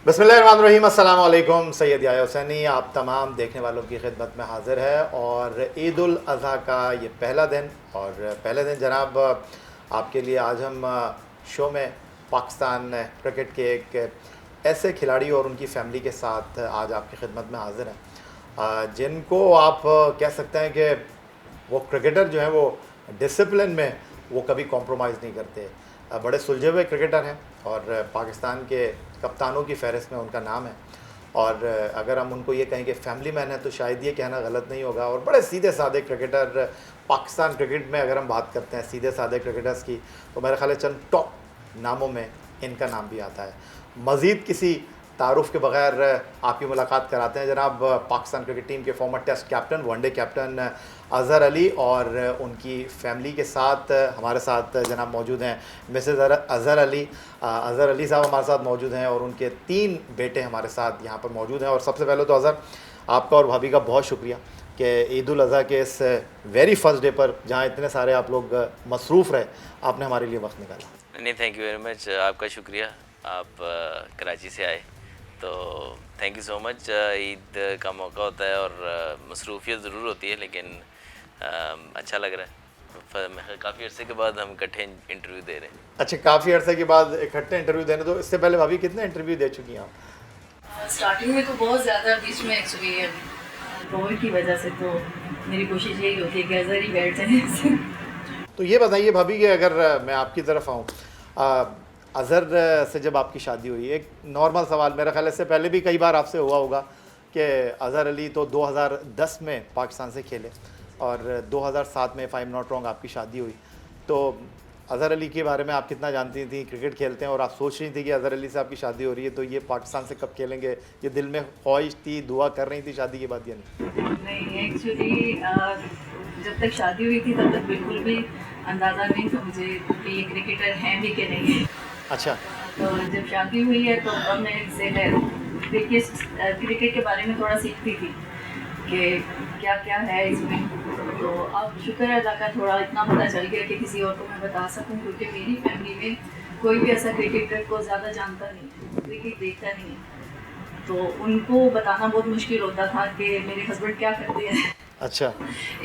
बिस्मिल्लाहिर्रहमानिर्रहीम, अस्सलाम वालेकुम। सैयद याह्या हुसैनी आप तमाम देखने वालों की खिदमत में हाज़िर है और ईद उल अज़हा का ये पहला दिन और पहले दिन जनाब आपके लिए आज हम शो में पाकिस्तान क्रिकेट के एक ऐसे खिलाड़ी और उनकी फ़ैमिली के साथ आज आपकी खिदमत में हाज़िर हैं जिनको आप कह सकते हैं कि वो क्रिकेटर जो हैं वो डिसिप्लिन में वो कभी कॉम्प्रोमाइज़ नहीं करते। बड़े सुलझे हुए क्रिकेटर हैं और पाकिस्तान के कप्तानों की फ़हरिस्त में उनका नाम है। और अगर हम उनको ये कहें कि फैमिली मैन है तो शायद ये कहना गलत नहीं होगा। और बड़े सीधे साधे क्रिकेटर पाकिस्तान क्रिकेट में अगर हम बात करते हैं सीधे साधे क्रिकेटर्स की, तो मेरे ख़्याल है चंद टॉप नामों में इनका नाम भी आता है। मज़ीद किसी तारुफ़ के बग़ैर आपकी मुलाकात कराते हैं जनाब पाकिस्तान क्रिकेट टीम के former test captain, one day captain Azhar Ali, और उनकी फ़ैमिली के साथ हमारे साथ जनाब मौजूद हैं मिसेज़ अज़हर अली। अज़हर अली साहब हमारे साथ मौजूद हैं और उनके 3 बेटे हमारे साथ यहाँ पर मौजूद हैं। और सबसे पहले तो अज़हर, आपका और भाभी का बहुत शुक्रिया कि ईद उल अज़हा के इस वेरी फर्स्ट डे पर जहाँ इतने सारे आप लोग मसरूफ़ रहे, आपने हमारे लिए वक्त निकाला। नहीं, थैंक यू वेरी मच, आपका शुक्रिया। आप कराची से आए तो thank you so much. Eid का मौका होता है और मसरूफियत ज़रूर होती है, लेकिन अच्छा लग रहा है। काफ़ी अर्से के बाद हम इकट्ठे इंटरव्यू दे रहे हैं। अच्छा, काफ़ी अर्से के बाद इकट्ठे इंटरव्यू देने। तो इससे पहले भाभी कितने इंटरव्यू दे चुकी हैं आप? स्टार्टिंग में तो बहुत ज़्यादा, बीच में एक्चुअली कोविड की वजह से तो मेरी कोशिश यही होती है कि अज़हर ही बैठ जाए। तो ये बताइए भाभी कि अगर मैं आपकी तरफ आऊँ, अज़हर से जब आपकी शादी हुई, एक नॉर्मल सवाल, मेरा ख्याल इससे पहले भी कई बार आपसे हुआ होगा कि अज़हर अली तो 2010 में पाकिस्तान से खेले और 2007 में, if I am not wrong, आपकी शादी हुई। तो अज़हर अली के बारे में आप कितना जानती थी? क्रिकेट खेलते हैं और आप सोच रही थी कि अज़हर अली से आपकी शादी हो रही है तो ये पाकिस्तान से कब खेलेंगे, ये दिल में ख्वाहिश थी, दुआ कर रही थी शादी के बाद या नहीं? नहीं, एक्चुअली जब तक शादी हुई थी तब तक बिल्कुल भी अंदाज़ा नहीं था मुझे कि ये क्रिकेटर हैं भी कि नहीं। अच्छा। तो जब शादी हुई है तो अब मैं इनसे क्रिकेट के बारे में थोड़ा सीखती थी कि क्या क्या है इसमें। तो अब शुक्र है अल्लाह का, थोड़ा इतना पता चल गया कि किसी और को मैं बता सकूं, क्योंकि मेरी फैमिली में कोई भी ऐसा क्रिकेटर को ज़्यादा जानता नहीं है, क्रिकेट देखता नहीं है। तो उनको बताना बहुत मुश्किल होता था कि मेरे हस्बैंड क्या करते हैं। अच्छा।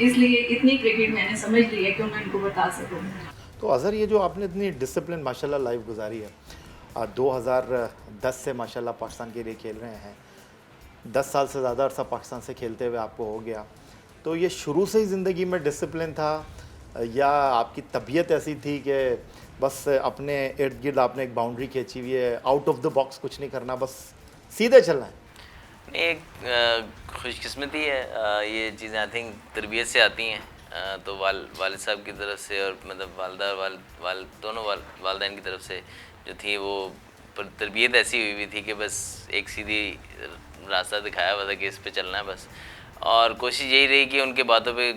इसलिए इतनी क्रिकेट मैंने समझ ली है कि मैं इनको बता सकूँ। तो अज़हर, ये जो आपने इतनी डिसिप्लिन माशाल्लाह लाइफ गुजारी है, 2010 से माशाल्लाह पाकिस्तान के लिए खेल रहे हैं, 10 साल से ज़्यादा अरसा पाकिस्तान से खेलते हुए आपको हो गया। तो ये शुरू से ही ज़िंदगी में डिसिप्लिन था या आपकी तबीयत ऐसी थी कि बस अपने इर्द गिर्द आपने एक बाउंड्री खींची हुई है, आउट ऑफ द बॉक्स कुछ नहीं करना, बस सीधे चलना है? एक खुशकिस्मती है, ये चीज़ें आई थिंक तरबियत से आती हैं। तो वालिद साहब की तरफ से और मतलब वालदा दोनों वालदैन की तरफ से जो थी वो तरबियत ऐसी हुई हुई थी कि बस एक सीधी रास्ता दिखाया हुआ था कि इस पे चलना है बस। और कोशिश यही रही कि उनके बातों पे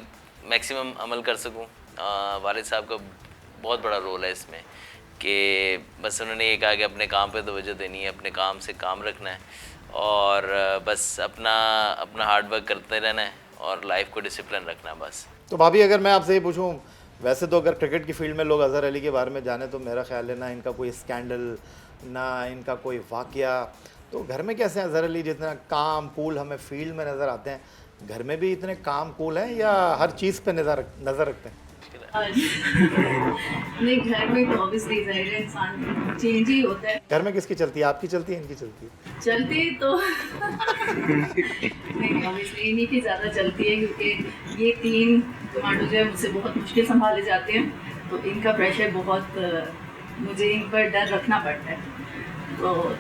मैक्सिमम अमल कर सकूं। वालिद साहब का बहुत बड़ा रोल है इसमें कि बस उन्होंने ये कहा कि अपने काम पे तवज्जो देनी है, अपने काम से काम रखना है और बस अपना हार्ड वर्क करते रहना है और लाइफ को डिसिप्लिन रखना है बस। तो भाभी, अगर मैं आपसे ये पूछूं, वैसे तो अगर क्रिकेट की फील्ड में लोग अज़हर अली के बारे में जाने तो मेरा ख्याल है ना इनका कोई स्कैंडल, ना इनका कोई वाक़या। तो घर में कैसे हैं अज़हर अली? जितना काम कूल हमें फील्ड में नज़र आते हैं, घर में भी इतने काम कूल हैं या हर चीज़ पे नज़र रखते हैं? नहीं, घर में तो ऑब्वियसली ज़ाहिर है इंसान चेंज ही होता है। घर में किसकी चलती है, आपकी चलती है, इनकी चलती है? चलती तो नहीं, ऑब्वियसली इन्हीं की ज़्यादा चलती है, क्योंकि ये 3 कमांडो जो है मुझसे बहुत मुश्किल संभाले जाते हैं। तो इनका प्रेशर बहुत, मुझे इन पर डर रखना पड़ता है। तो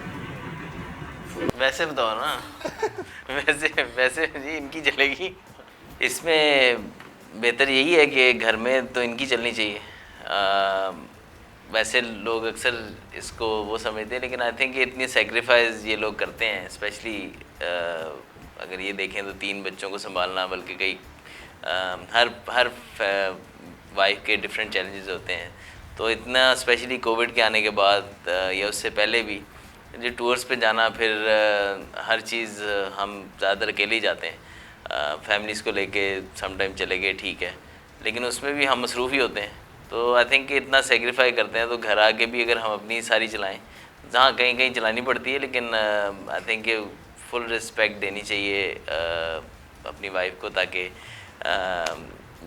वैसे बताओ ना वैसे जी इनकी चलेगी। इसमें बेहतर यही है कि घर में तो इनकी चलनी चाहिए। वैसे लोग अक्सर इसको वो समझते हैं, लेकिन आई थिंक इतनी सेक्रीफाइस ये लोग करते हैं, स्पेशली अगर ये देखें तो 3 बच्चों को संभालना, बल्कि कई हर वाइफ के डिफरेंट चैलेंजेस होते हैं। तो इतना स्पेशली कोविड के आने के बाद या उससे पहले भी जो टूर्स पे जाना, फिर हर चीज़ हम ज़्यादातर अकेले ही जाते हैं। फैमिलीज़ को लेके समटाइम चले गए, ठीक है, लेकिन उसमें भी हम मसरूफ़ ही होते हैं। तो आई थिंक इतना सेक्रीफाई करते हैं, तो घर आके भी अगर हम अपनी सारी चलाएं हाँ कहीं कहीं चलानी पड़ती है, लेकिन आई थिंक ये फुल रिस्पेक्ट देनी चाहिए अपनी वाइफ को, ताकि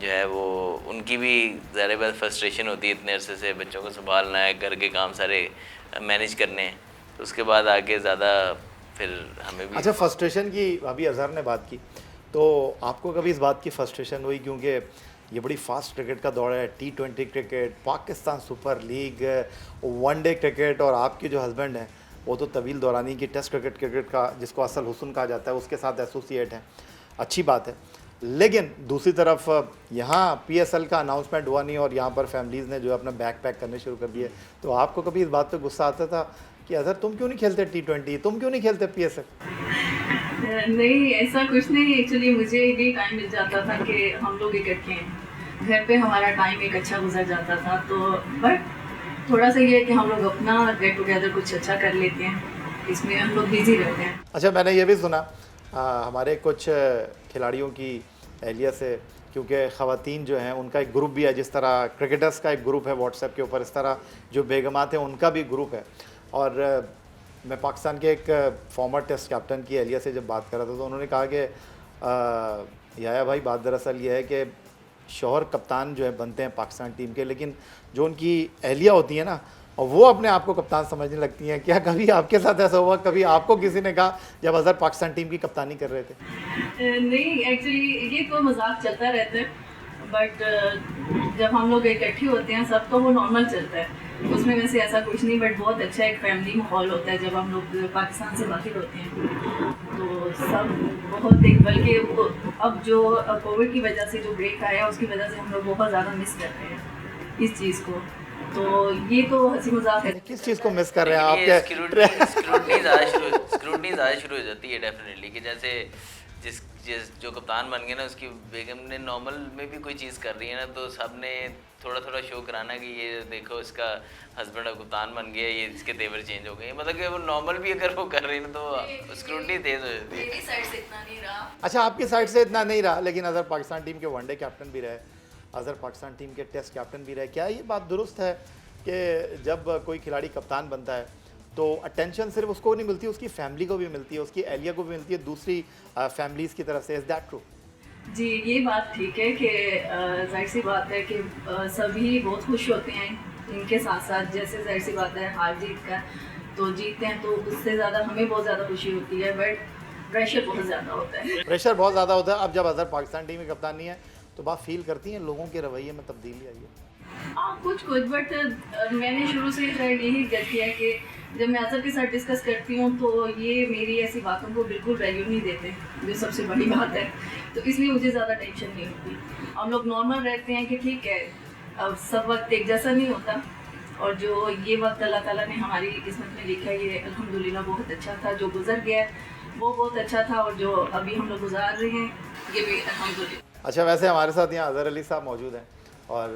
जो है वो उनकी भी ज़्यादा बात फ्रस्ट्रेशन होती है, इतने अरसे से बच्चों को संभालना है, घर के काम सारे मैनेज करने हैं, तो उसके बाद आगे ज़्यादा फिर हमें भी। अच्छा, फ्रस्ट्रेशन की अभी अजहर ने बात की, तो आपको कभी इस बात की फ्रस्ट्रेशन हुई, क्योंकि ये बड़ी फास्ट क्रिकेट का दौर है, T20 cricket, Pakistan super league, one day cricket, और आपके जो हस्बैंड हैं वो तो तवील दौरानी की टेस्ट क्रिकेट का, जिसको असल हुस्न कहा जाता है, उसके साथ एसोसिएट हैं, अच्छी बात है। लेकिन दूसरी तरफ यहाँ PSL का अनाउंसमेंट हुआ नहीं और यहाँ पर फैमिलीज़ ने जो है अपना बैग पैक करने शुरू कर दिए, तो आपको कभी इस बात पे गुस्सा आता था कि अजहर तुम क्यों नहीं खेलते T20, तुम क्यों नहीं खेलते PSL? नहीं, ऐसा कुछ नहीं। एक्चुअली मुझे भी टाइम मिल जाता था कि हम लोग इकट्ठे हैं, घर पे हमारा टाइम एक अच्छा गुजर जाता था, तो बट थोड़ा सा ये है कि हम लोग अपना गेट टुगेदर कुछ अच्छा कर लेते हैं, इसमें हम लोग बिजी रहते हैं। अच्छा, मैंने ये भी सुना हमारे कुछ खिलाड़ियों की एहलिया से, क्योंकि ख़वातीन जो हैं उनका एक ग्रुप भी है, जिस तरह क्रिकेटर्स का एक ग्रुप है व्हाट्सएप के ऊपर, इस तरह जो बेगमात हैं उनका भी ग्रुप है। और मैं पाकिस्तान के एक फॉर्मर टेस्ट कैप्टन की एहलिया से जब बात कर रहा था, तो उन्होंने कहा कि याया भाई, बात दरअसल ये है कि शौहर कप्तान जो है बनते हैं पाकिस्तान टीम के, लेकिन जो उनकी एहलिया होती है ना, और वो अपने आप को कप्तान समझने लगती हैं। क्या कभी आपके साथ ऐसा हुआ, कभी आपको किसी ने कहा जब अजहर पाकिस्तान टीम की कप्तानी कर रहे थे? नहीं, एक्चुअली ये तो मजाक चलता रहता है, बट जब हम लोग इकट्ठे होते हैं सब, तो वो नॉर्मल चलता है, उसमें वैसे ऐसा कुछ नहीं, बट बहुत अच्छा एक फैमिली माहौल होता है जब हम लोग पाकिस्तान से बाहर होते हैं, तो सब बहुत एक, बल्कि अब जो कोविड की वजह से जो ब्रेक आया उसकी वजह से हम लोग बहुत ज़्यादा मिस कर रहे हैं इस चीज़ को, तो ये तो हंसी मजाक है। किस चीज़ को मिस कर रहे हैं आप? स्क्रूटनी ज़्यादा शुरू हो जाती है डेफिनेटली, कि जैसे जिस जो कप्तान बन गए ना, उसकी बेगम ने नॉर्मल में भी कोई चीज़ कर रही है ना, तो सब ने थोड़ा थोड़ा शो कराना कि ये देखो इसका हस्बैंड अब कप्तान बन गया, ये इसके तेवर चेंज हो गए, मतलब कि वो नॉर्मल भी अगर वो कर रही है ना तो स्क्रूटनी तेज हो जाती है। मेरी साइड से इतना नहीं रहा। अच्छा, आपकी साइड से इतना नहीं रहा, लेकिन अजहर पाकिस्तान टीम के वनडे कैप्टन भी रहे, अजहर पाकिस्तान टीम के टेस्ट कैप्टन भी रहे। क्या ये बात दुरुस्त है कि जब कोई खिलाड़ी कप्तान बनता है तो अटेंशन सिर्फ उसको नहीं मिलती, उसकी फैमिली को भी मिलती है, उसकी एहलिया को भी मिलती है दूसरी फैमिलीज़ की तरफ से? Is that true? जी, ये बात ठीक है कि जाहिर सी बात है कि सभी बहुत खुश होते हैं इनके साथ साथ, जैसे जाहिर सी बात है हार जीत का, तो जीतते हैं तो उससे ज़्यादा हमें बहुत ज़्यादा खुशी होती है, बट प्रेशर बहुत ज़्यादा होता है। प्रेशर बहुत ज़्यादा होता है। अब जब अजहर पाकिस्तान टीम की कप्तान नहीं है तो बात फील करती हैं लोगों के रवैये में तब्दीली आई है? हाँ, कुछ कुछ, बट मैंने शुरू से शायद यही जज किया कि जब मैं अजहर के साथ डिस्कस करती हूँ तो ये मेरी ऐसी बातों को बिल्कुल वैल्यू नहीं देते, जो सबसे बड़ी बात है, तो इसलिए मुझे ज़्यादा टेंशन नहीं होती। हम लोग नॉर्मल रहते हैं कि ठीक है, अब सब वक्त एक जैसा नहीं होता, और जो ये वक्त अल्लाह ताला ने हमारी किस्मत में लिखा है, ये अल्हम्दुलिल्लाह बहुत अच्छा था, जो गुजर गया वो बहुत अच्छा था, और जो अभी हम लोग गुजार रहे हैं ये भी अल्हम्दुलिल्लाह। अच्छा, वैसे हमारे साथ यहाँ अजहर अली साहब मौजूद हैं और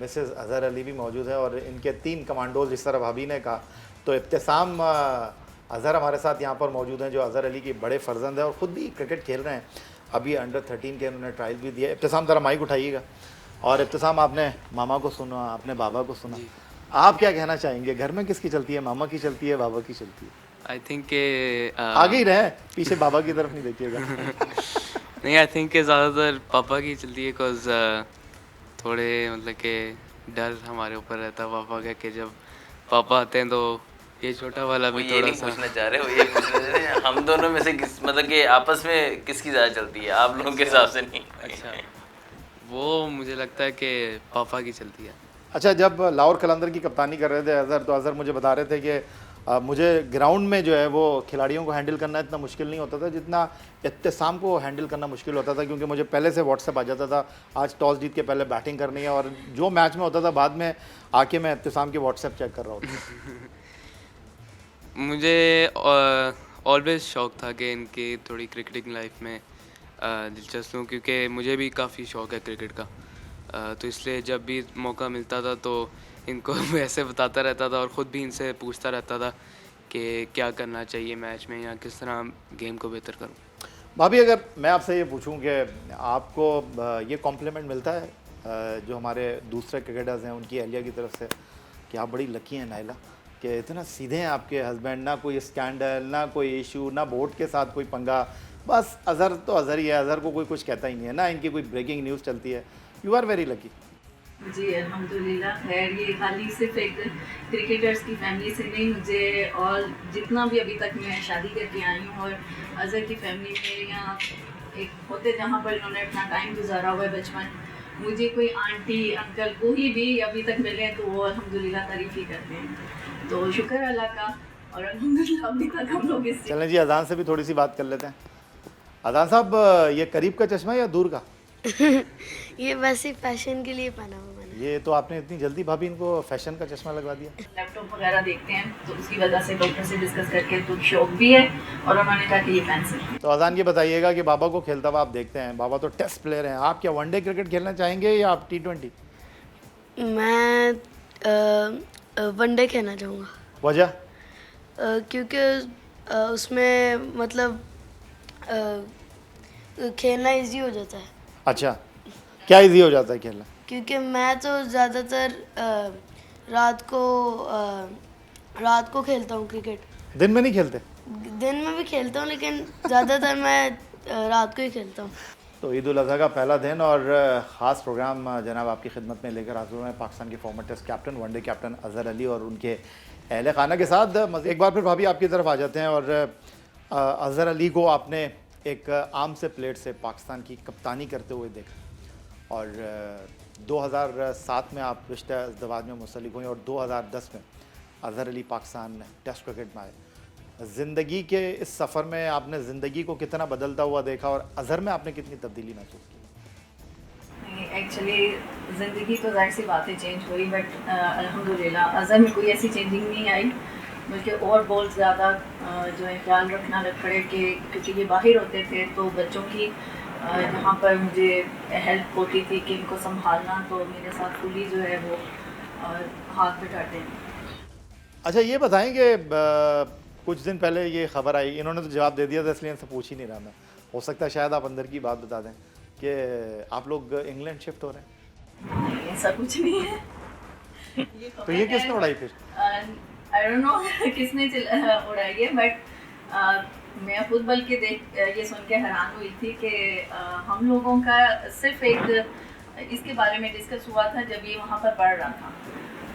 मिसेस अजहर अली भी मौजूद है, और इनके 3 कमांडोज, जिस तरह भाभी ने कहा, तो इब्तिसाम अजहर हमारे साथ यहाँ पर मौजूद हैं, जो अजहर अली के बड़े फ़र्जंद हैं और ख़ुद भी क्रिकेट खेल रहे हैं। अभी अंडर 13 के उन्होंने ट्रायल भी दिया। इब्तिसाम ज़रा माइक उठाइएगा। और इब्तिसाम, आपने मामा को सुना, आपने बाबा को सुना, आप क्या कहना चाहेंगे? घर में किसकी चलती है, मामा की चलती है, बाबा की चलती है? आई थिंक के आगे ही रहे, पीछे बाबा की तरफ नहीं देखिएगा। नहीं, आई थिंक के ज़्यादातर पापा की चलती है, बिकॉज थोड़े मतलब के डर हमारे ऊपर रहता है पापा का, कि जब पापा आते हैं तो ये छोटा वाला भी ये थोड़ा नहीं सा पूछना चाह रहे हो, ये पूछना चाह रहे हैं हम दोनों में से किस, मतलब कि आपस में किसकी ज़्यादा चलती है, आप लोगों के हिसाब से नहीं? अच्छा, वो मुझे लगता है कि पापा की चलती है। अच्छा, जब लाहौर कलंदर की कप्तानी कर रहे थे अजहर, तो अजहर मुझे बता रहे थे कि मुझे ग्राउंड में जो है वो खिलाड़ियों को हैंडल करना इतना मुश्किल नहीं होता था जितना इब्तिसाम को हैंडल करना मुश्किल होता था, क्योंकि मुझे पहले से व्हाट्सएप आ जाता था, आज टॉस जीत के पहले बैटिंग करनी है, और जो मैच में होता था बाद में आके मैं इब्तिसाम के व्हाट्सएप चेक कर रहा होता। मुझे ऑलवेज शौक था कि इनकी थोड़ी क्रिकेटिंग लाइफ में दिलचस्प हूँ, क्योंकि मुझे भी काफ़ी शौक है क्रिकेट का, तो इसलिए जब भी मौका मिलता था तो इनको मैं ऐसे बताता रहता था, और ख़ुद भी इनसे पूछता रहता था कि क्या करना चाहिए मैच में, या किस तरह गेम को बेहतर करूँ। भाभी, अगर मैं आपसे ये पूछूं कि आपको ये कॉम्प्लीमेंट मिलता है जो हमारे दूसरे क्रिकेटर्स हैं उनकी एहलिया की तरफ से, कि आप बड़ी लकी हैं नाइला, कि इतना सीधे हैं आपके हस्बैंड, ना कोई स्कैंडल, ना कोई इशू, ना बोर्ड के साथ कोई पंगा, बस अज़हर तो अज़हर ही है, अज़हर को कोई कुछ कहता ही नहीं है, ना इनकी कोई ब्रेकिंग न्यूज़ चलती है। You are very lucky. जी अल्हम्दुलिल्लाह। खैर ये खाली सिर्फ एक क्रिकेटर्स की फैमिली से नहीं, मुझे और जितना भी अभी तक मैं शादी करके आई हूँ और अज़हर की फैमिली में यहाँ एक होते जहाँ पर इन्होंने अपना टाइम गुजारा हुआ है बचपन, मुझे कोई आंटी अंकल कोई भी अभी तक मिले तो वो अल्हम्दुलिल्लाह तारीफ़ ही करते हैं। तो शुक्र अल्लाह का, और अल्हम्दुलिल्लाह अभी तक हम लोग इस चलें जी, अजान से भी थोड़ी सी बात कर लेते हैं। अजान साहब, ये करीब का चश्मा है या दूर का? ये वैसे फैशन के लिए पहना हुआ मैंने। ये तो आपने इतनी जल्दी भाभी इनको फैशन का चश्मा लगवा दिया। लैपटॉप वगैरह देखते हैं तो उसकी वजह से डॉक्टर से डिस्कस करके तो शौक भी है, और उन्होंने कहा कि ये पेंसिल। तो अजान ये बताइएगा कि बाबा को खेलता हुआ आप देखते हैं, बाबा तो टेस्ट प्लेयर हैं, आप क्या वनडे क्रिकेट खेलना चाहेंगे या आप T20? मैं वनडे खेलना चाहूँगा वजह? क्योंकि उसमें मतलब खेलना इजी हो जाता है। अच्छा, क्या इजी हो जाता है खेलना? क्योंकि मैं तो ज़्यादातर रात को खेलता हूँ क्रिकेट। दिन में नहीं खेलते? दिन में भी खेलता हूँ लेकिन ज़्यादातर मैं रात को ही खेलता हूँ। तो ईद उल अज़हा का पहला दिन और ख़ास प्रोग्राम जनाब आपकी खिदमत में लेकर हाजिर हुए हैं पाकिस्तान के former test captain, one day captain Azhar Ali और उनके अहल खाना के साथ। एक बार फिर भाभी आपकी तरफ आ जाते हैं, और अज़हर अली को आपने एक आम से प्लेयर से पाकिस्तान की कप्तानी करते हुए देखा, और 2007 में आप रिश्ता इज़्दिवाज में मुंसलिक हुई, और 2010 में अज़हर अली पाकिस्तान टेस्ट क्रिकेट में आए। ज़िंदगी के इस सफ़र में आपने ज़िंदगी को कितना बदलता हुआ देखा, और अज़हर में आपने कितनी तब्दीली महसूस की? एक्चुअली ज़िंदगी तो ज़ाहिर सी बातें चेंज हुई, बट अल्हम्दुलिल्लाह अज़हर में कोई ऐसी चेंजिंग नहीं आई, बल्कि और बहुत ज़्यादा जो है ख्याल रखना लग पड़े कि क्योंकि ये बाहर होते थे तो बच्चों की जहाँ पर मुझे हेल्प होती थी कि इनको संभालना, तो मेरे साथ फुली जो है वो हाथ बिठाते हैं। अच्छा, ये बताएं कि कुछ दिन पहले ये खबर आई, इन्होंने तो जवाब दे दिया था इसलिए इनसे पूछ ही नहीं रहा मैं, हो सकता है शायद आप अंदर की बात बता दें कि आप लोग इंग्लैंड शिफ्ट हो रहे हैं। नहीं, ऐसा कुछ नहीं है। तो ये किसने उड़ाई फिर? आई डोंट नो किसने उड़ाई है, बट मैं खुद बल्कि ये सुन के हैरान हुई थी कि हम लोगों का सिर्फ एक इसके बारे में डिस्कस हुआ था जब ये वहाँ पर पढ़ रहा था,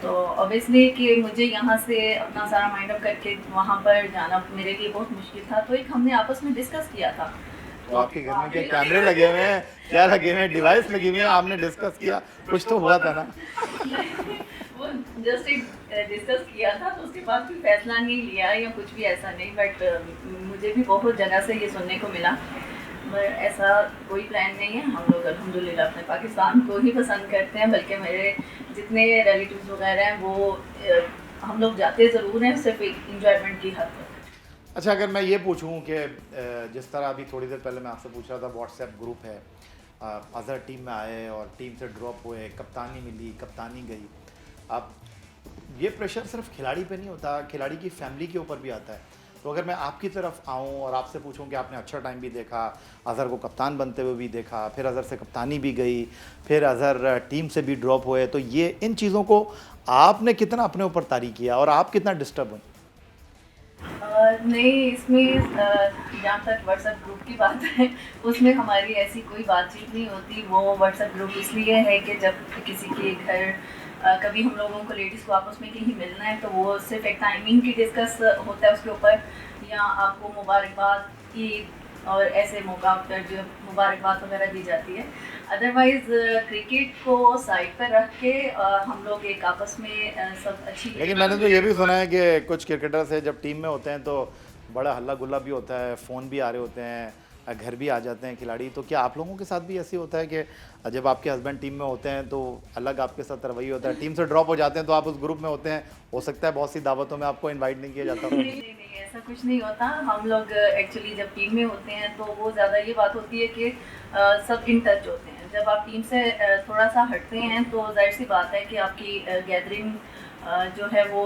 तो ऑब्वियसली कि मुझे यहाँ से अपना सारा माइंड अप करके वहाँ पर जाना मेरे लिए बहुत मुश्किल था, तो एक हमने आपस में डिस्कस किया था। तो आपके घर में क्या कैमरे लगे हुए हैं, क्या लगे हुए हैं, डिवाइस लगी हुई है, आपने डिस्कस किया, कुछ तो हुआ था ना? वो जस्ट एक डिस्कस किया था, तो उसके बाद कोई फैसला नहीं लिया या कुछ भी ऐसा नहीं, बट मुझे भी बहुत जगह से ये सुनने को मिला, पर ऐसा कोई प्लान नहीं है। हम लोग अल्हम्दुलिल्लाह अपने पाकिस्तान को ही पसंद करते हैं, बल्कि मेरे जितने रिलेटिव्स वगैरह हैं वो हम लोग जाते ज़रूर हैं, सिर्फ एक इंजॉयमेंट की हद तक। अच्छा, अगर मैं ये पूछूं कि जिस तरह अभी थोड़ी देर पहले मैं आपसे पूछ रहा था, व्हाट्सएप ग्रुप है, अज़हर टीम में आए और टीम से ड्रॉप हुए, कप्तानी मिली, कप्तानी गई, अब ये प्रेशर सिर्फ खिलाड़ी पे नहीं होता, खिलाड़ी की फैमिली के ऊपर भी आता है। तो अगर मैं आपकी तरफ आऊँ और आपसे पूछूं कि आपने अच्छा टाइम भी देखा, अज़हर को कप्तान बनते हुए भी देखा, फिर अज़हर से कप्तानी भी गई, फिर अज़हर टीम से भी ड्रॉप हुए, तो ये इन चीज़ों को आपने कितना अपने ऊपर तारी किया और आप कितना डिस्टर्ब हुए? नहीं, इसमें जहाँ तक व्हाट्सएप ग्रुप की बात है उसमें हमारी ऐसी कोई बातचीत नहीं होती। वो व्हाट्सएप ग्रुप इसलिए है कि जब किसी के घर कभी हम लोगों को लेडीज़ को आपस में कहीं मिलना है तो वो सिर्फ एक टाइमिंग की डिस्कस होता है उसके ऊपर, या आपको मुबारकबाद, ईद और ऐसे मौका पर जो मुबारकबाद वगैरह दी जाती है। अदरवाइज़ क्रिकेट को साइड पर रख के हम लोग एक आपस में सब अच्छी। लेकिन मैंने तो ये भी सुना है कि कुछ क्रिकेटर्स है जब टीम में होते हैं तो बड़ा हल्ला गुल्ला भी होता है, फ़ोन भी आ रहे होते हैं, घर भी आ जाते हैं खिलाड़ी, तो क्या आप लोगों के साथ भी ऐसे होता है कि जब आपके हस्बैंड टीम में होते हैं तो अलग आपके साथ रवैया होता है, टीम से ड्रॉप हो जाते हैं तो आप उस ग्रुप में होते हैं, हो सकता है बहुत सी दावतों में आपको इनवाइट नहीं किया जाता? नहीं, ऐसा कुछ नहीं होता। हम लोग एक्चुअली जब टीम में होते हैं तो वो ज़्यादा ये बात होती है कि सब इन टच होते हैं। जब आप टीम से थोड़ा सा हटते हैं तो जाहिर सी बात है कि आपकी गैदरिंग जो है वो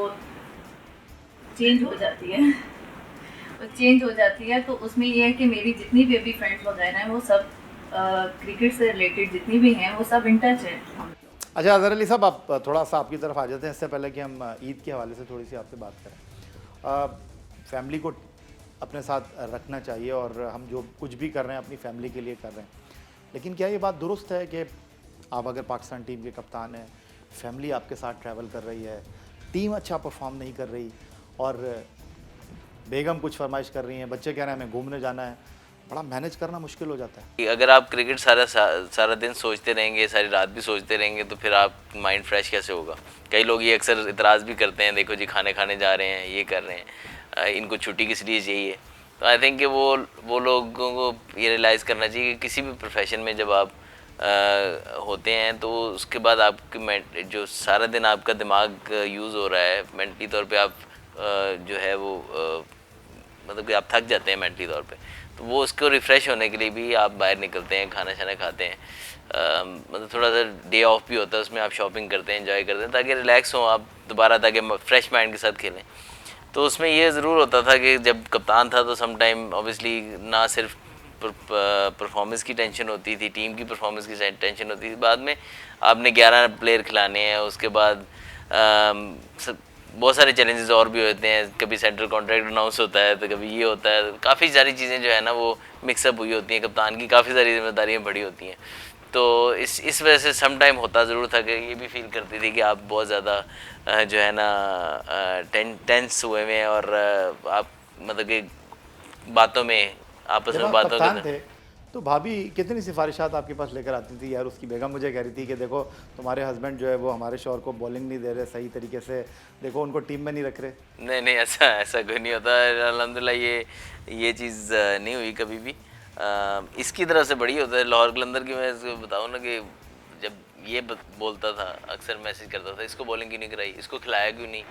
चेंज हो जाती है। तो उसमें ये है कि मेरी जितनी भी अभी फ्रेंड्स वगैरह हैं वो सब क्रिकेट से रिलेटेड जितनी भी हैं वो सब इन टच हैं। अच्छा अज़हर अली साहब, आप थोड़ा सा आपकी तरफ आ जाते हैं इससे पहले कि हम ईद के हवाले से थोड़ी सी आपसे बात करें। फैमिली को अपने साथ रखना चाहिए और हम जो कुछ भी कर रहे हैं अपनी फैमिली के लिए कर रहे हैं, लेकिन क्या ये बात दुरुस्त है कि आप अगर पाकिस्तान टीम के कप्तान हैं, फैमिली आपके साथ ट्रैवल कर रही है, टीम अच्छा परफॉर्म नहीं कर रही और बेगम कुछ फरमाइश कर रही हैं, बच्चे कह रहे हैं हमें घूमने जाना है, बड़ा मैनेज करना मुश्किल हो जाता है। अगर आप क्रिकेट सारा दिन सोचते रहेंगे, सारी रात भी सोचते रहेंगे, तो फिर आप माइंड फ्रेश कैसे होगा। कई लोग ये अक्सर इतराज़ भी करते हैं, देखो जी खाने खाने जा रहे हैं, ये कर रहे हैं, इनको छुट्टी किस लिए चाहिए। तो आई थिंक कि वो लोगों को ये रियलाइज़ करना चाहिए कि किसी भी प्रोफेशन में जब आप होते हैं तो उसके बाद आपकी जो सारा दिन आपका दिमाग यूज़ हो रहा है, मेंटली तौर पे आप जो है वो मतलब कि आप थक जाते हैं मेंटली तौर पे, तो वो उसको रिफ़्रेश होने के लिए भी आप बाहर निकलते हैं, खाना शाना खाते हैं, मतलब थोड़ा सा डे ऑफ भी होता है, उसमें आप शॉपिंग करते हैं, एंजॉय करते हैं, ताकि रिलैक्स हो आप दोबारा, ताकि फ्रेश माइंड के साथ खेलें। तो उसमें ये ज़रूर होता था कि जब कप्तान था तो सम टाइम ऑब्वियसली ना सिर्फ परफॉर्मेंस की टेंशन होती थी, टीम की परफॉर्मेंस की टेंशन होती थी, बाद में आपने 11 प्लेयर खिलाने हैं, उसके बाद बहुत सारे चैलेंजेस और भी होते हैं, कभी सेंट्रल कॉन्ट्रैक्ट अनाउंस होता है तो कभी ये होता है, काफ़ी सारी चीज़ें जो है ना वो मिक्सअप हुई होती हैं, कप्तान की काफ़ी सारी जिम्मेदारियाँ बड़ी होती हैं। तो इस वजह से सम टाइम होता ज़रूर था कि ये भी फील करती थी कि आप बहुत ज़्यादा जो है ना टेंस हुए हुए हैं और आप मतलब कि बातों में आपस जब में आप बातों कप्तान के थे तो भाभी कितनी सिफारिशात आपके पास लेकर आती थी? यार उसकी बेगम मुझे कह रही थी कि देखो तुम्हारे हस्बैंड जो है वो हमारे शौहर को बॉलिंग नहीं दे रहे सही तरीके से, देखो उनको टीम में नहीं रख रहे। नहीं नहीं, ऐसा कोई नहीं होता। अल्हम्दुलिल्लाह ये चीज़ नहीं हुई कभी भी। इसकी तरफ से बड़ी होता है। लाहौर कलंदर की मैं इसको बताऊँ ना कि जब ये बोलता था, अक्सर मैसेज करता था इसको बॉलिंग क्यों नहीं कराई, इसको खिलाया क्यों नहीं।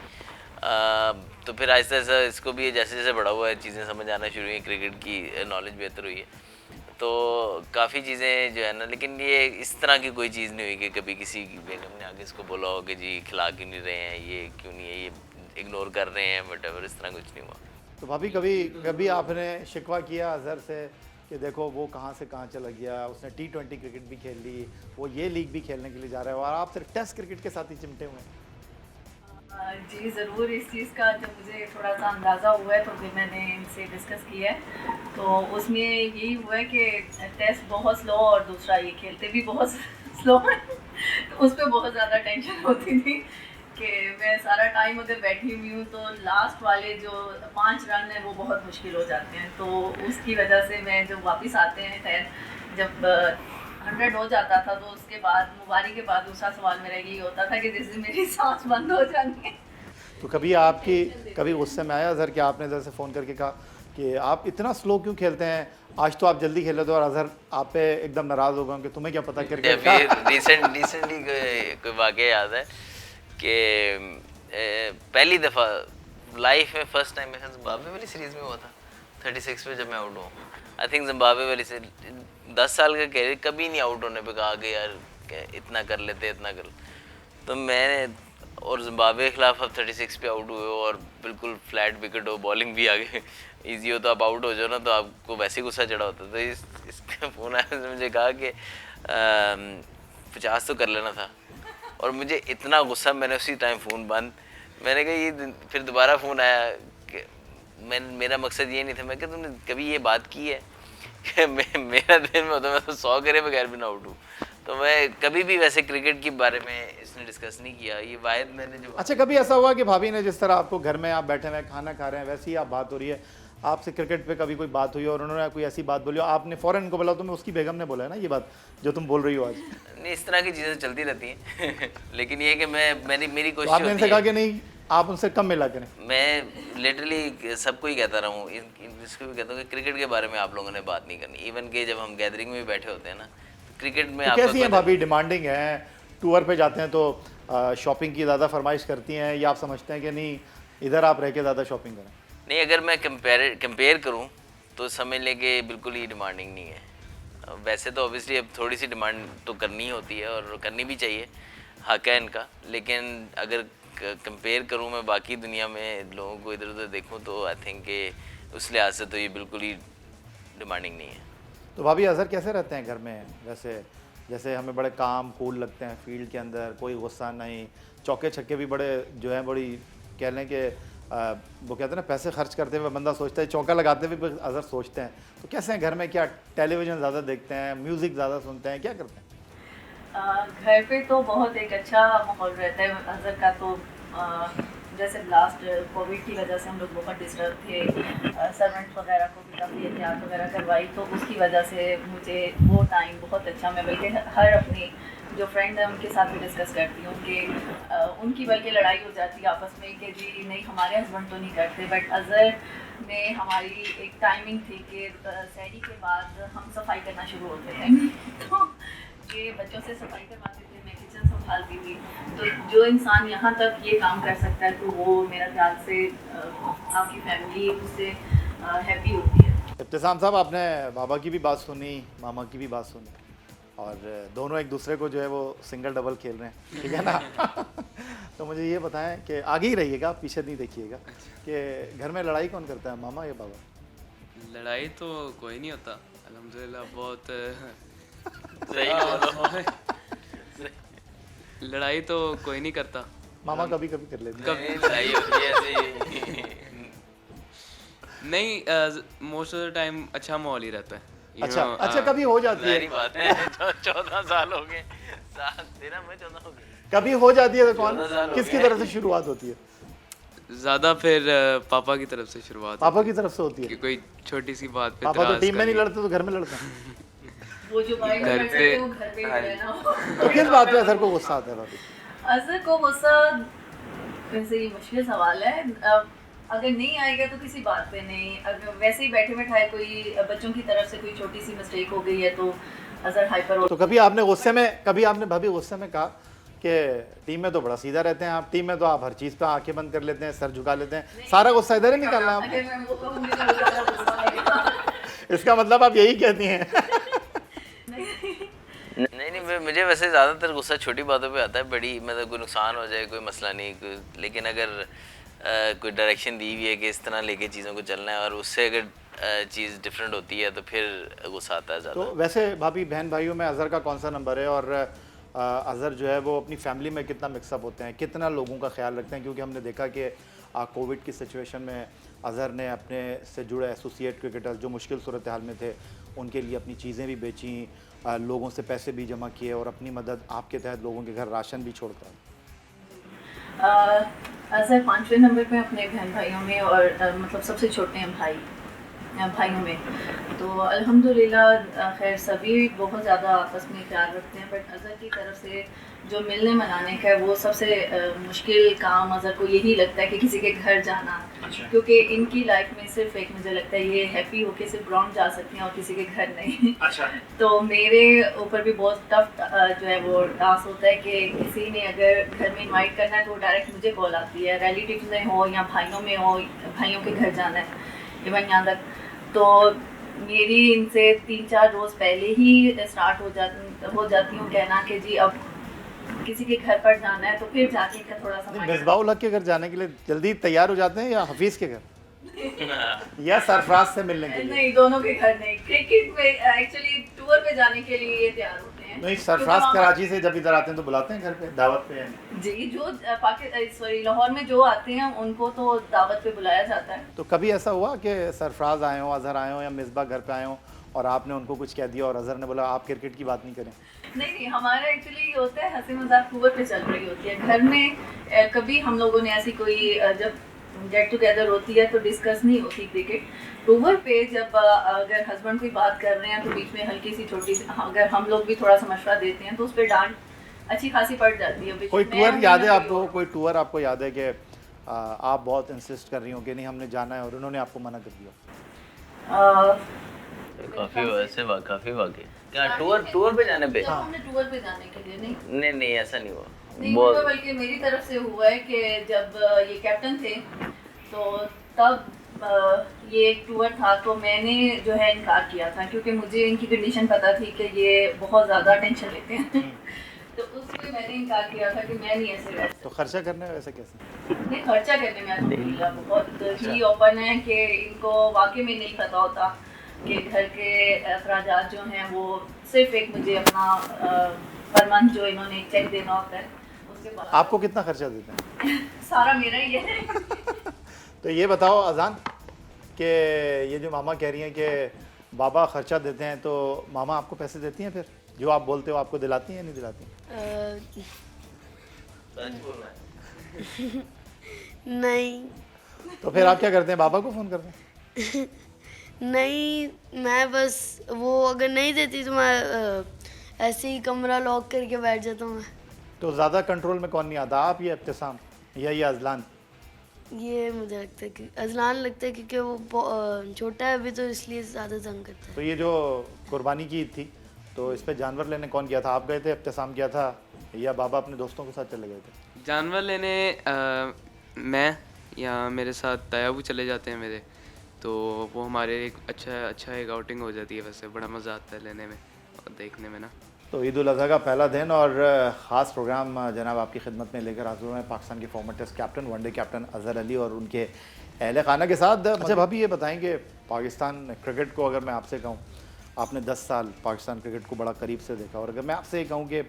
तो फिर आहिस्ता आहिस्ता इसको भी जैसे जैसे बड़ा हुआ है चीज़ें समझ आना शुरू हुई, क्रिकेट की नॉलेज बेहतर हुई है, तो काफ़ी चीज़ें जो है ना, लेकिन ये इस तरह की कोई चीज़ नहीं हुई कि कभी किसी बेगम ने आगे इसको बोला हो कि जी खिला क्यों नहीं रहे हैं, ये क्यों नहीं है, ये इग्नोर कर रहे हैं, वटेवर, इस तरह कुछ नहीं हुआ। तो भाभी कभी कभी आपने शिकवा किया अजहर से कि देखो वो कहाँ से कहाँ चला गया, उसने T20 क्रिकेट भी खेल ली, वो ये लीग भी खेलने के लिए जा रहा है और आप सिर्फ टेस्ट क्रिकेट के साथ ही चिमटे हुए हैं? जी ज़रूर, इस चीज़ का जब मुझे थोड़ा सा अंदाज़ा हुआ है तो फिर मैंने इनसे डिस्कस किया है, तो उसमें यही हुआ है कि टेस्ट बहुत स्लो और दूसरा ये खेलते भी बहुत स्लो है, तो उस पर बहुत ज़्यादा टेंशन होती थी कि मैं सारा टाइम अगर बैठी हुई हूँ तो लास्ट वाले जो 5 रन हैं वो बहुत मुश्किल हो जाते हैं, तो उसकी वजह से मैं जब वापस आते हैं, खैर जब 100 हो जाता था तो उसके बाद मुबारी के बाद दूसरा सवाल मेरा यही होता था कि जैसे मेरी सांस बंद हो जानी है। तो कभी आपकी कभी गुस्से में आया अजहर कि आपने इधर से फ़ोन करके कहा कि आप इतना स्लो क्यों खेलते हैं, आज तो आप जल्दी खेले थे, और अजहर आप पे एकदम नाराज़ हो गए कि तुम्हें क्या पता क्रिकेट का। रिसेंटली कोई वाक़या याद है कि पहली दफ़ा लाइफ में फर्स्ट टाइम मेरे जिम्बाब्वे वाली सीरीज़ में हुआ था 36 पे, जब मैं आउट हुआ। आई थिंक जिम्बाब्वे वाली से 10 साल का कैरियर कभी नहीं आउट होने पे कहा कि यार इतना कर लेते, इतना कर, तो मैंने और जिम्बाब्वे के खिलाफ अब 36 पे आउट हुए हो और बिल्कुल फ्लैट विकेट हो, बॉलिंग भी आगे ईजी हो, तो आप आउट हो जाओ ना तो आपको वैसे ही गुस्सा चढ़ा होता। तो इसका फ़ोन आया तो मुझे कहा कि 50 तो कर लेना था, और मुझे इतना गुस्सा, मैंने उसी टाइम फ़ोन बंद। मैंने कहा ये फिर दोबारा फ़ोन आया कि मेरा मकसद ये नहीं था, मैं कहा तुमने कभी ये बात की है कि मेरा दिन में होता मैं तो 100 करे बगैर भी ना आउट हूँ। तो मैं कभी भी वैसे क्रिकेट के बारे में इसने डिस्कस नहीं किया, ये वायद मैंने जो। अच्छा कभी ऐसा हुआ कि भाभी ने जिस तरह आपको घर में आप बैठे हुए खाना खा रहे हैं वैसे ही आप बात हो रही है, आपसे क्रिकेट पे कभी कोई बात हुई और उन्होंने कोई ऐसी बात बोली आपने फ़ौरन इनको बोला, तो मैं उसकी बेगम ने बोला है ना ये बात जो तुम बोल रही हो आज? नहीं, इस तरह की चीज़ें चलती रहती हैं लेकिन ये कि मेरी तो कोशिश आपने होती इनसे है, कहा कि नहीं आप उनसे कम मिला करें? मैं लिटरली सबको ही कहता रहा हूँ, जिसको भी कहता हूँ कि क्रिकेट के बारे में आप लोगों ने बात नहीं करनी। इवन के जब हम गैदरिंग में भी बैठे होते हैं ना, तो क्रिकेट में तो कैसी हैं भाभी, डिमांडिंग हैं, टूर पे जाते हैं तो शॉपिंग की ज़्यादा फरमाइश करती हैं, या आप समझते हैं कि नहीं इधर आप रह के ज़्यादा शॉपिंग करें? नहीं, अगर मैं कंपेयर करूँ तो समझ लें कि बिल्कुल ही डिमांडिंग नहीं है। वैसे तो ऑब्वियसली अब थोड़ी सी डिमांड तो करनी होती है और करनी भी चाहिए, हक है इनका, लेकिन अगर कंपेयर करूँ मैं बाकी दुनिया में लोगों को इधर उधर देखूँ तो आई थिंक कि उस लिहाज से तो ये बिल्कुल ही डिमांडिंग नहीं है। तो भाभी अजहर कैसे रहते हैं घर में वैसे? जैसे हमें बड़े काम कूल लगते हैं फील्ड के अंदर, कोई गुस्सा नहीं, चौके छक्के भी बड़े जो है बड़ी कह लें कि वो कहते हैं ना पैसे खर्च करते हुए बंदा सोचता है, चौका लगाते हुए भी अज़र सोचते हैं। तो कैसे हैं घर में, क्या टेलीविज़न ज़्यादा देखते हैं, म्यूज़िक ज़्यादा सुनते हैं, क्या करते हैं? घर पे तो बहुत एक अच्छा माहौल रहता है अज़हर का। तो जैसे लास्ट कोविड की वजह से हम लोग बहुत डिस्टर्ब थे, सर्वेंट वगैरह को भी काफ़ी एहतियात वगैरह करवाई, तो उसकी वजह से मुझे वो टाइम बहुत अच्छा, मैं बल्कि हर अपनी जो फ्रेंड है उनके साथ भी डिस्कस करती हूँ कि उनकी बल्कि लड़ाई हो जाती है आपस में कि जी नहीं हमारे हस्बैंड तो नहीं करते, बट अज़हर में हमारी एक टाइमिंग थी कि सहरी के बाद हम सफाई करना शुरू होते थे तो ये बच्चों से सफाई करवाते थे, मैं किचन संभालती थी। तो जो इंसान यहाँ तक ये काम कर सकता है तो वो मेरा ख्याल से आपकी फैमिली उससे हैप्पी होती है। इब्तिसाम साहब, आपने बाबा की भी बात सुनी, मामा की भी बात सुनी, और दोनों एक दूसरे को जो है वो सिंगल डबल खेल रहे हैं, ठीक है ना? तो मुझे ये बताएं कि आगे ही रहिएगा, पीछे नहीं देखिएगा, कि घर में लड़ाई कौन करता है, मामा या बाबा? लड़ाई तो कोई नहीं होता अल्हम्दुलिल्लाह, बहुत लड़ाई तो कोई नहीं करता। मामा कभी कभी कर लेते हैं। कभी लड़ाई होती है ऐसे नहीं, मोस्ट ऑफ द टाइम अच्छा माहौल ही रहता है। अच्छा अच्छा, कभी हो जाती है, सारी बात है 14 साल हो गए, 13 में 14 हो गए, कभी हो जाती है, तो कौन 14 साल हो किसकी गए। तरफ से शुरुआत होती है? ज़्यादा फिर पापा की तरफ से शुरुआत पापा की तरफ से होती कि है। कोई छोटी सी बात पे पापा तो इतराज़ टीम में नहीं कर लड़ते तो घर में लड़ते हैं। वो जो माइंड घर में पे- करते हो घर पे ही रहना हो। तो किस बात पे अज़हर को गुस्सा आता है भाभी? अज़हर को गुस्सा, वैसे ये मुश्किल सवाल है। अगर नहीं आएगा तो किसी बात पे नहीं, अगर वैसे ही बैठे बैठाए कोई बच्चों की तरफ से कोई छोटी सी मिस्टेक हो गई है तो अज़हर हाइपर हो। तो कभी आपने गुस्से में, कभी आपने भाभी गुस्से में कहा कि टीम में तो बड़ा सीधा रहते हैं आप, टीम में तो आप हर चीज़ पे आंखें बंद कर लेते हैं, सर झुका लेते हैं, सारा गुस्सा इधर ही निकालना है अगर मैं वो कहूँगी तो वो ज़्यादा गुस्सा आएगा। आपको? इसका मतलब आप यही कहती हैं? नहीं नहीं, मुझे वैसे ज़्यादातर गुस्सा छोटी बातों पे आता है, बड़ी मतलब कोई नुकसान हो जाए कोई मसला नहीं, लेकिन अगर कोई डायरेक्शन दी हुई है कि इस तरह लेके चीज़ों को चलना है और उससे अगर चीज़ डिफरेंट होती है तो फिर गुस्सा आता है तो ज़्यादा। वैसे भाभी बहन भाइयों में अज़हर का कौन सा नंबर है, और अज़हर जो है वो अपनी फैमिली में कितना मिक्सअप होते हैं, कितना लोगों का ख्याल रखते हैं? क्योंकि हमने देखा कि कोविड की सिचुएशन में अज़हर ने अपने से जुड़े एसोसिएट क्रिकेटर्स जो मुश्किल सूरत हाल में थे उनके लिए अपनी चीज़ें भी बेची, लोगों से पैसे भी जमा किए और अपनी मदद आपके तहत लोगों के घर राशन भी छोड़ता है। अज़हर 5वें नंबर पे अपने बहन भाइयों में और मतलब सबसे छोटे हैं भाइयों में। तो अल्हम्दुलिल्लाह खैर सभी बहुत ज़्यादा आपस में ख्याल रखते हैं, बट अज़हर की तरफ से जो मिलने मनाने का है वो सबसे मुश्किल काम अज़हर को यही लगता है कि किसी के घर जाना, क्योंकि इनकी लाइफ में सिर्फ एक मुझे लगता है ये हैप्पी होके सिर्फ ग्राउंड जा सकती हैं और किसी के घर नहीं। अच्छा। तो मेरे ऊपर भी बहुत टफ जो है वो टास्क होता है कि किसी ने अगर घर में इनवाइट करना है तो डायरेक्ट मुझे कॉल आती है, रिलेटिव्स में हो या भाइयों में हो, भाइयों के घर जाना है इवन यहाँ तक, तो मेरी इनसे 3-4 रोज़ पहले ही स्टार्ट हो जाती हूँ कहना कि जी अब किसी के घर पर जाना है, तो फिर जाके का थोड़ा सा मिसबाउल हक के घर जाने के लिए जल्दी तैयार हो जाते हैं या हफीज़ के घर या सरफराज से मिलने के लिए? नहीं, दोनों के घर नहीं। क्रिकेट में एक्चुअली टूर पे जाने के लिए ये तैयार होते हैं। नहीं, सरफराज कराची से जब इधर आते हैं तो बुलाते हैं घर पे दावत पे? जी, जो लाहौर में जो आते हैं उनको तो दावत पे बुलाया जाता है। तो कभी ऐसा हुआ कि सरफराज आए हो, अज़हर आए हो या मिसबा घर पे आए हो और आपने उनको कुछ कह दिया और अज़हर ने बोला आप क्रिकेट की बात नहीं करें? नहीं, हमारा एक्चुअली ये होता है हंसी मजाक टूर पे चल रही होती है। घर में कभी हम लोगों ने ऐसी कोई जब गेट टुगेदर होती है तो डिस्कस नहीं होती क्रिकेट। टूर पे जब अगर हस्बैंड कोई बात कर रहे हैं तो बीच में हल्की सी छोटी सी अगर हम लोग भी थोड़ा सा मशवरा देते हैं तो उस पर डांट अच्छी खासी पड़ जाती है। कोई टूर याद है आपको, कोई टूर आपको याद है कि आप बहुत इंसिस्ट कर रही हो कि नहीं हमने जाना है और उन्होंने आपको मना कर दिया? काफ़ी वाकई क्या टूर पे जाने पे? जब हमने टूर पे जाने के लिए नहीं ऐसा नहीं हुआ। नहीं हुआ, बल्कि मेरी तरफ से हुआ है कि जब ये कैप्टन थे तो तब ये एक टूर था तो मैंने जो है इनकार किया था, क्योंकि मुझे इनकी कंडीशन पता थी कि ये बहुत ज़्यादा टेंशन लेते हैं। तो उस पर मैंने इनकार किया था कि मैं नहीं ऐसे रह सकती। तो खर्चा करने में वैसे कैसे? नहीं, खर्चा करने में अल्हम्दुलिल्लाह बहुत ही ओपन है कि इनको वाकई में नहीं पता होता कि घर के अखराजात जो हैं वो सिर्फ एक मुझे अपना पर मंथ जो इन्होंने एक चेक देना होता है, उसके बाद आपको कितना खर्चा देते हैं? सारा मेरा ही है। तो ये बताओ अजान कि ये जो मामा कह रही हैं कि बाबा खर्चा देते हैं, तो मामा आपको पैसे देती हैं फिर जो आप बोलते हो आपको दिलाती हैं या नहीं दिलाती? नहीं तो फिर आप क्या करते हैं, बाबा को फ़ोन करते हैं? नहीं, मैं बस वो अगर नहीं देती तो मैं ऐसे ही कमरा लॉक करके बैठ जाता हूँ मैं। तो ज़्यादा कंट्रोल में कौन नहीं आता, आप या इब्तिसाम या ये अजलान? ये मुझे लगता है कि अजलान लगता है क्योंकि वो छोटा है अभी तो इसलिए ज़्यादा तंग करता है। तो ये जो कुर्बानी की ईद थी तो इस पे जानवर लेने कौन गया था, आप गए थे, इब्तिसाम गया था या बाबा अपने दोस्तों के साथ चले गए थे? जानवर लेने मैं या मेरे साथ तायाबू चले जाते हैं मेरे, तो वो हमारे एक अच्छा एक आउटिंग हो जाती है। वैसे बड़ा मज़ा आता है लेने में और देखने में ना। तो ईद उल अज़हा का पहला दिन और ख़ास प्रोग्राम जनाब आपकी खिदमत में लेकर हाजिर हुए हैं पाकिस्तान के former test captain, one day captain Azhar Ali और उनके अहल खाना के साथ। अच्छा भाभी ये बताएंगे, पाकिस्तान क्रिकेट को अगर मैं आपसे कहूँ, आपने 10 साल पाकिस्तान क्रिकेट को बड़ा करीब से देखा, और अगर मैं आपसे ये कहूँ कि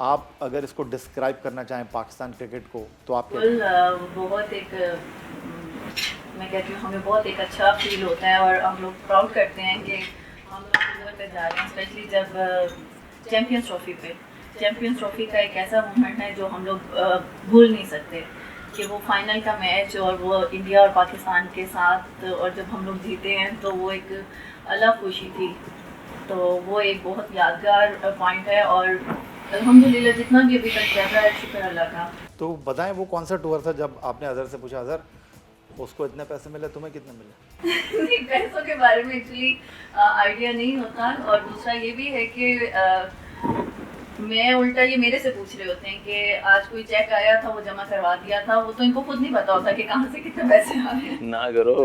आप अगर इसको डिस्क्राइब करना चाहें पाकिस्तान क्रिकेट को, तो आप क्या? बहुत एक मैं कहती हूँ हमें बहुत एक अच्छा फील होता है और हम लोग प्राउड करते हैं कि हम लोग इस लेवल पे जा रहे हैं, स्पेशली जब चैम्पियंस ट्रॉफी का एक ऐसा मोमेंट है जो हम लोग भूल नहीं सकते कि वो फाइनल का मैच और वो इंडिया और पाकिस्तान के साथ, और जब हम लोग जीते हैं तो वो एक अलग खुशी थी। तो वो एक बहुत यादगार पॉइंट है और अल्हम्दुलिल्लाह जितना भी अभी तक चल रहा है शुक्र अल्लाह का। तो बताएं वो कौन सा टूर था जब आपने अज़हर से पूछा, अज़हर उसको इतने पैसे मिले, तुम्हें कितने मिले? नहीं, पैसों के बारे में एक्चुअली आइडिया नहीं होता, और दूसरा ये भी है कि मैं उल्टा ये मेरे से पूछ रहे होते हैं कि आज कोई चेक आया था वो जमा करवा दिया था, वो तो इनको खुद नहीं पता होता कि कहाँ से कितने पैसे आ रहे हैं। ना करो।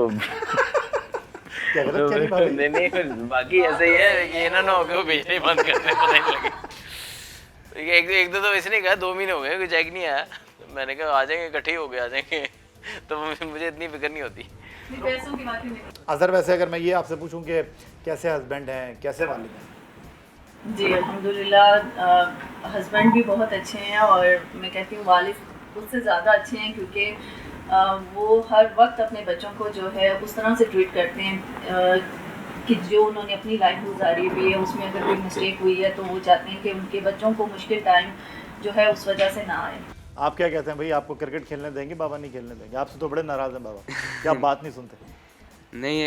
क्या गलत क्या नहीं भाभी? नहीं बाकी ऐसे ही है कि इन्होंने हो गया वो बेचने ही बंद करते पता ही नहीं लगे। एक दो तो वैसे नहीं कहा, 2 महीने हो गए कोई चेक नहीं आया, मैंने कहा आ जाएंगे इकट्ठे ही हो गए आ जाएंगे, तो मुझे इतनी फिक्र नहीं होती। पैसों की बात ही नहीं। अज़हर वैसे अगर मैं ये आपसे पूछूं कि कैसे हस्बैंड हैं, कैसे वालिद हैं? जी अल्हम्दुलिल्लाह हस्बैंड भी बहुत अच्छे हैं और मैं कहती हूँ वालिद उससे ज़्यादा अच्छे हैं, क्योंकि वो हर वक्त अपने बच्चों को जो है उस तरह से ट्रीट करते हैं कि जो उन्होंने अपनी लाइफ गुजारी हुई है उसमें अगर कोई मिस्टेक हुई है तो वो चाहते हैं कि उनके बच्चों को मुश्किल टाइम जो है उस वजह से ना आए। आप क्या कहते हैं भाई, आपको क्रिकेट खेलने देंगे बाबा, नहीं खेलने देंगे? आपसे तो बड़े नाराज़ हैं बाबा, क्या आप बात नहीं सुनते? नहीं,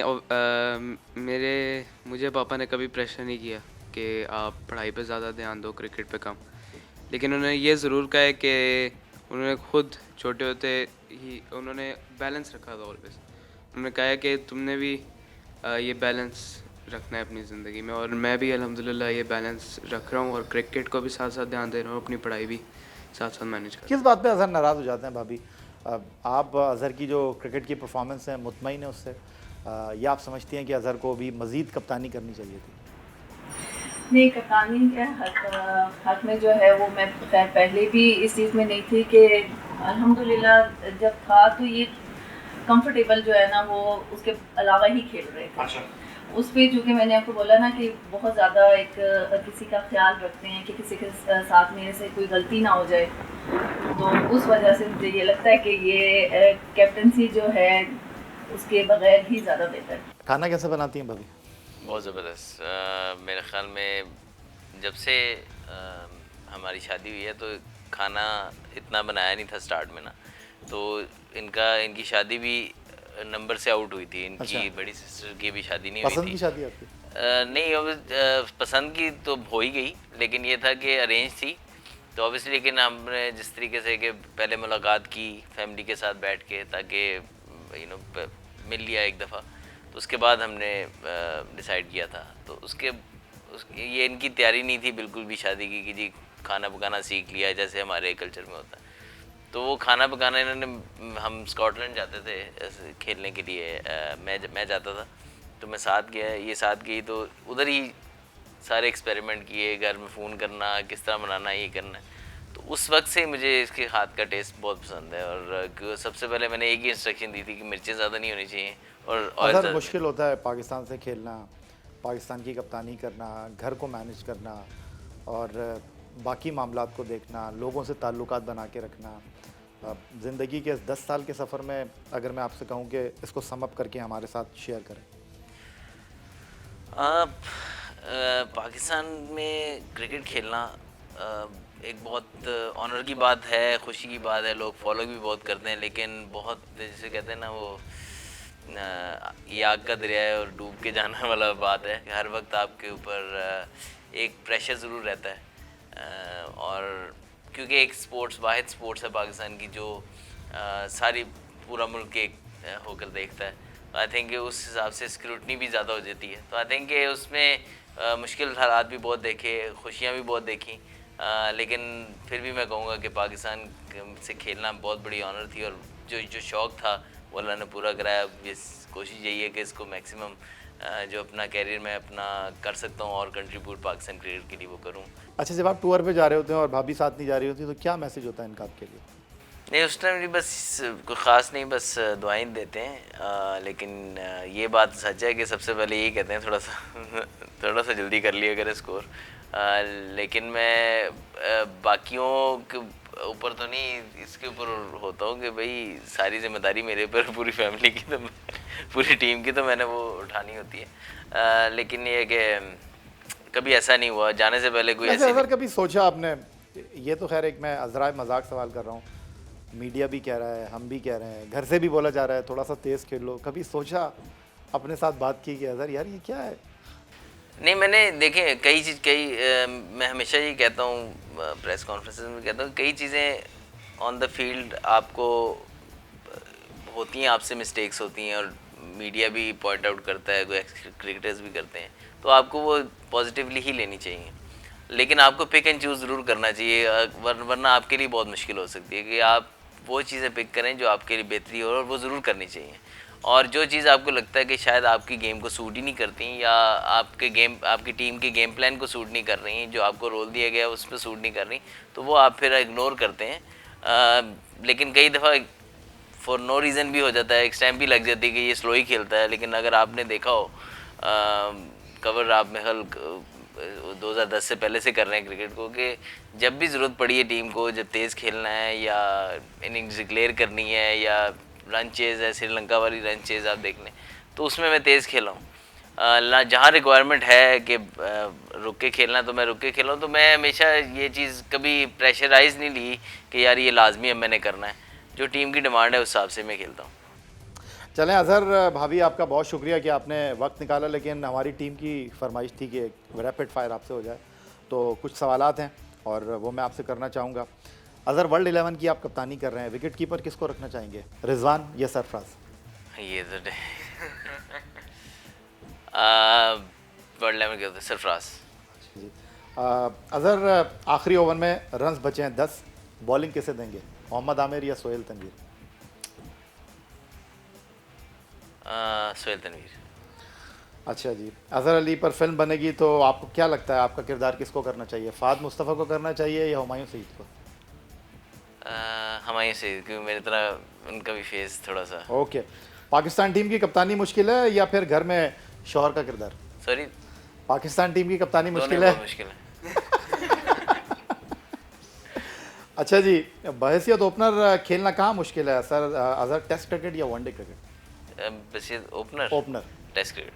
मुझे पापा ने कभी प्रेशर नहीं किया कि आप पढ़ाई पे ज़्यादा ध्यान दो, क्रिकेट पे कम। लेकिन उन्होंने ये ज़रूर कहा है कि उन्होंने खुद छोटे होते ही उन्होंने बैलेंस रखा था ऑलवेज। उन्होंने कहा है कि तुमने भी ये बैलेंस रखना है अपनी ज़िंदगी में, और मैं भी अल्हम्दुलिल्लाह ये बैलेंस रख रहा हूँ और क्रिकेट को भी साथ साथ ध्यान दे रहा हूँ, अपनी पढ़ाई भी साथ साथ मैनेज कर। किस बात पे अज़हर नाराज़ हो जाते हैं भाभी? आप अज़हर की जो क्रिकेट की परफॉर्मेंस है मुतमईन है उससे, या आप समझती हैं कि अज़हर को भी मज़ीद कप्तानी करनी चाहिए थी? नहीं, कप्तानी के हक में जो है वो मैं खैर पहले भी इस चीज़ में नहीं थी कि अल्हम्दुलिल्लाह जब था तो ये कंफर्टेबल जो है ना वो उसके अलावा ही खेल रहे थे। अच्छा। उस पर चूँकि मैंने आपको बोला ना कि बहुत ज़्यादा एक किसी का ख्याल रखते हैं कि किसी के साथ मेरे से कोई गलती ना हो जाए, तो उस वजह से मुझे ये लगता है कि ये कैप्टनसी जो है उसके बगैर ही ज़्यादा बेहतर है। खाना कैसे बनाती हैं भाभी? बहुत ज़बरदस्त। मेरे ख़्याल में जब से हमारी शादी हुई है तो खाना इतना बनाया नहीं था स्टार्ट में ना, तो इनकी शादी भी नंबर से आउट हुई थी। इनकी अच्छा। बड़ी सिस्टर की भी शादी नहीं हुई पसंद थी। की शादी आपकी? नहीं, अब पसंद की तो हो ही गई, लेकिन ये था कि अरेंज थी तो ऑब्वियसली, लेकिन हमने जिस तरीके से कि पहले मुलाकात की फैमिली के साथ बैठ के, ताकि मिल लिया एक दफ़ा, तो उसके बाद हमने डिसाइड किया था। तो ये इनकी तैयारी नहीं थी बिल्कुल भी शादी की कि जी खाना पकाना सीख लिया जैसे हमारे कल्चर में होता है। तो वो खाना पकाना इन्होंने, हम स्कॉटलैंड जाते थे ऐसे खेलने के लिए, मैं जाता था तो मैं साथ गया, ये साथ गई, तो उधर ही सारे एक्सपेरिमेंट किए, घर में फ़ोन करना, किस तरह बनाना, ये करना। तो उस वक्त से मुझे इसके हाथ का टेस्ट बहुत पसंद है, और सबसे पहले मैंने एक ही इंस्ट्रक्शन दी थी कि मिर्चें ज़्यादा नहीं होनी चाहिए और ऑयल अज़हर मुश्किल होता है पाकिस्तान से खेलना, पाकिस्तान की कप्तानी करना, घर को मैनेज करना और बाकी मामलात को देखना, लोगों से ताल्लुकात बना के रखना, ज़िंदगी के 10 साल के सफ़र में अगर मैं आपसे कहूँ कि इसको सम अप करके हमारे साथ शेयर करें। पाकिस्तान में क्रिकेट खेलना एक बहुत ऑनर की बात है, खुशी की बात है, लोग फॉलो भी बहुत करते हैं, लेकिन बहुत जैसे कहते हैं ना वो ये आग का दरिया है और डूब के जाने वाला बात है कि हर वक्त आपके ऊपर एक प्रेशर ज़रूर रहता है। और क्योंकि एक स्पोर्ट्स वाहिद स्पोर्ट्स है पाकिस्तान की जो सारी पूरा मुल्क एक होकर देखता है, तो आई थिंक उस हिसाब से स्क्रूटनी भी ज़्यादा हो जाती है। तो आई थिंक उसमें मुश्किल हालात भी बहुत देखे, खुशियाँ भी बहुत देखी, लेकिन फिर भी मैं कहूँगा कि पाकिस्तान से खेलना बहुत बड़ी ऑनर थी और जो शौक़ था वो अल्लाह ने पूरा कराया। ये कोशिश यही है कि इसको मैक्सिमम जो अपना कैरियर में अपना कर सकता हूँ और कंट्रीब्यूट पाकिस्तान क्रिकेट के लिए वो करूँ। अच्छा, जब आप टूर पे जा रहे होते हैं और भाभी साथ नहीं जा रही होती तो क्या मैसेज होता है इनका आपके लिए? नहीं, उस टाइम भी बस कोई ख़ास नहीं, बस दुआएं देते हैं। लेकिन ये बात सच है कि सबसे पहले यही कहते हैं थोड़ा सा जल्दी कर लिया करें स्कोर। लेकिन मैं बाकियों के ऊपर तो नहीं, इसके ऊपर होता हूँ कि भाई सारी जिम्मेदारी मेरे ऊपर, पूरी फैमिली की तो पूरी टीम की तो मैंने वो उठानी होती है। लेकिन ये कि कभी ऐसा नहीं हुआ जाने से पहले कोई ऐसे अगर कभी सोचा आपने, ये तो खैर एक मैं अज़राए मजाक सवाल कर रहा हूँ, मीडिया भी कह रहा है, हम भी कह रहे हैं, घर से भी बोला जा रहा है थोड़ा सा तेज़ खेल लो, कभी सोचा अपने साथ बात की कि अज़र यार ये क्या है? नहीं, मैंने देखे मैं हमेशा ये कहता हूँ, प्रेस कॉन्फ्रेंसेस में कहता हूँ, कई चीज़ें ऑन द फील्ड आपको होती हैं, आपसे मिस्टेक्स होती हैं और मीडिया भी पॉइंट आउट करता है, कोई क्रिकेटर्स भी करते हैं, तो आपको वो पॉजिटिवली ही लेनी चाहिए। लेकिन आपको पिक एंड चूज़ ज़रूर करना चाहिए, वरना आपके लिए बहुत मुश्किल हो सकती है कि आप वो चीज़ें पिक करें जो आपके लिए बेहतरी हो, और वो ज़रूर करनी चाहिए। और जो चीज़ आपको लगता है कि शायद आपकी गेम को सूट ही नहीं करती या आपकी टीम के गेम प्लान को सूट नहीं कर रही, जो आपको रोल दिया गया है उस पर सूट नहीं कर रही, तो वो आप फिर इग्नोर करते हैं। लेकिन कई दफ़ा फॉर नो रीज़न भी हो जाता है, एक स्टैम्प भी लग जाती है कि ये स्लो ही खेलता है। लेकिन अगर आपने देखा हो कवर आप में हल 2010 से पहले से कर रहे हैं क्रिकेट को, कि जब भी ज़रूरत पड़ी है टीम को, जब तेज़ खेलना है या इनिंग्स डिक्लेयर करनी है या रन चेज़ है, श्रीलंका वाली रन चेज़ आप देख लें, तो उसमें मैं तेज़ खेला हूँ। जहाँ रिक्वायरमेंट है कि रुक के खेलना तो मैं रुक के खेला हूँ। तो मैं हमेशा ये चीज़ कभी प्रेशराइज़ नहीं ली कि यार ये लाजमी है मैंने करना है, जो टीम की डिमांड है उस हिसाब से मैं खेलता हूँ। चलें अज़हर भाभी, आपका बहुत शुक्रिया कि आपने वक्त निकाला, लेकिन हमारी टीम की फरमाइश थी कि रैपिड फायर आपसे हो जाए, तो कुछ सवालात हैं और वो मैं आपसे करना चाहूँगा। अज़हर, वर्ल्ड 11 की आप कप्तानी कर रहे हैं, विकेट कीपर किसको रखना चाहेंगे, रिजवान या सरफराज? ये तो वर्ल्ड 11 के होते सरफराज जी। अज़हर, आखिरी ओवर में रन्स बचे हैं 10, बॉलिंग किसे देंगे, मोहम्मद आमिर या सोहेल तनवीर? सोहेल तनवीर। अच्छा जी। अज़हर अली पर फिल्म बनेगी तो आपको क्या लगता है आपका किरदार किसको करना चाहिए, फ़ाद मुस्तफ़ा को करना चाहिए या हुमायूं सईद को? हुमायूं सईद, क्योंकि मेरी तरह उनका भी फेस थोड़ा सा। ओके। पाकिस्तान टीम की कप्तानी मुश्किल है या फिर घर में शौहर का किरदार? सॉरी, पाकिस्तान टीम की कप्तानी मुश्किल है? मुश्किल है। अच्छा जी, बहैसियत ओपनर खेलना कहाँ मुश्किल है सर अज़हर, टेस्ट क्रिकेट या one day cricket? Opener test cricket.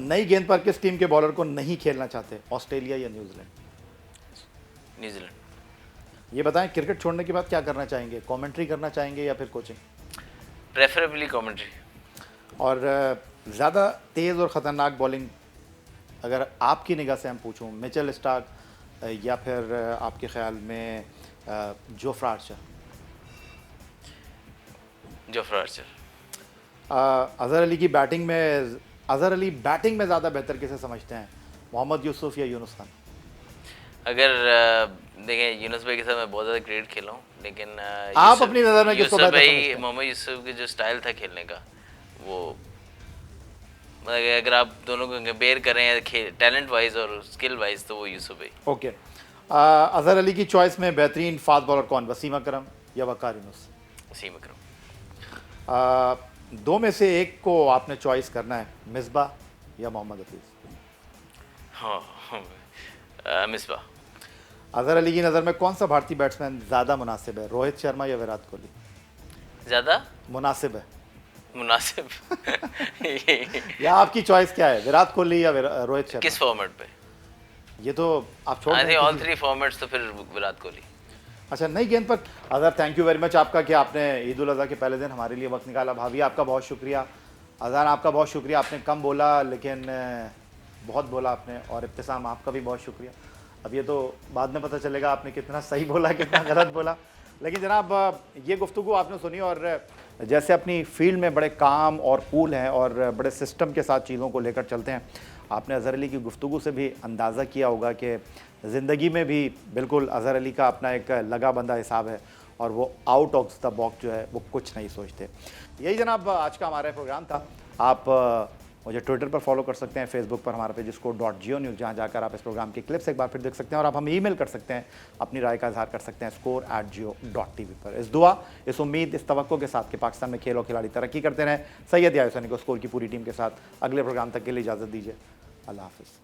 नई गेंद पर किस टीम के बॉलर को नहीं खेलना चाहते, ऑस्ट्रेलिया या न्यूजीलैंड? न्यूजीलैंड। ये बताएं, क्रिकेट छोड़ने के बाद क्या करना चाहेंगे, कमेंट्री करना चाहेंगे या फिर कोचिंग? Preferably commentary. और ज़्यादा तेज़ और ख़तरनाक बॉलिंग अगर आपकी निगाह से हम पूछूं, मिचेल स्टार्क या फिर आपके ख्याल में Jofra Archer? Jofra Archer. Azhar Ali की बैटिंग में, अज़हर अली बैटिंग में ज़्यादा बेहतर किसे समझते हैं, मोहम्मद यूसुफ या यूनुस खान? अगर देखें, यूनुस भाई के साथ मैं बहुत ज़्यादा क्रिकेट खेला हूँ, लेकिन आप अपनी नज़र में किसको बेहतर समझते हैं? मोहम्मद यूसुफ के जो स्टाइल था खेलने का, वो अगर आप दोनों को कंपेयर करें टैलेंट वाइज और स्किल वाइज, तो वो यूसुफ भाई। ओके। अज़हर अली की चॉइस में बेहतरीन फास्ट बॉलर कौन, वसीम अकरम या वकार यूनुस? वसीम अकरम। दो में से एक को आपने चॉइस करना है, मिसबा या मोहम्मद हफीज़? हाँ, मिसबा। अजहर अली की नज़र में कौन सा भारतीय बैट्समैन ज़्यादा मुनासिब है, रोहित शर्मा या विराट कोहली? ज़्यादा मुनासिब है मुनासिब या आपकी चॉइस क्या है, विराट कोहली या रोहित शर्मा? किस फॉर्मेट पे? ये तो आप छोड़ आई दें थिंक ऑल किसी- 3 फॉर्मेट्स, तो फिर विराट कोहली। अच्छा, नई गेंद पर Azhar, thank you very much आपका कि आपने ईद उल अज़हा के पहले दिन हमारे लिए वक्त निकाला। भाभी आपका बहुत शुक्रिया, अजहर आपका बहुत शुक्रिया, आपने कम बोला लेकिन बहुत बोला आपने, और इब्तिसाम आपका भी बहुत शुक्रिया। अब ये तो बाद में पता चलेगा आपने कितना सही बोला कितना गलत बोला, लेकिन जनाब ये गुफ्तगू आपने सुनी और जैसे अपनी फील्ड में बड़े काम और कूल हैं और बड़े सिस्टम के साथ चीज़ों को लेकर चलते हैं। आपने अज़हर अली की गुफ्तगू से भी अंदाज़ा किया होगा कि ज़िंदगी में भी बिल्कुल अज़हर अली का अपना एक लगा बंदा हिसाब है और वो आउट ऑफ द बॉक्स जो है वो कुछ नहीं सोचते। यही जनाब आज का हमारा प्रोग्राम था। आप मुझे ट्विटर पर फॉलो कर सकते हैं, फेसबुक पर हमारा पेज score.geo न्यूज़, जहाँ जाकर आप इस प्रोग्राम के क्लिप्स एक बार फिर देख सकते हैं और आप हमें ईमेल कर सकते हैं, अपनी राय का इजहार कर सकते हैं score@geo.tv पर। इस दुआ, इस उम्मीद, इस तवक्को के साथ कि पाकिस्तान में खेल और खिलाड़ी तरक्की करते रहें। सैयद याहिया हुसैनी को स्कोर की पूरी टीम के साथ अगले प्रोग्राम तक के लिए इजाज़त दीजिए। अल्लाह हाफ़िज़।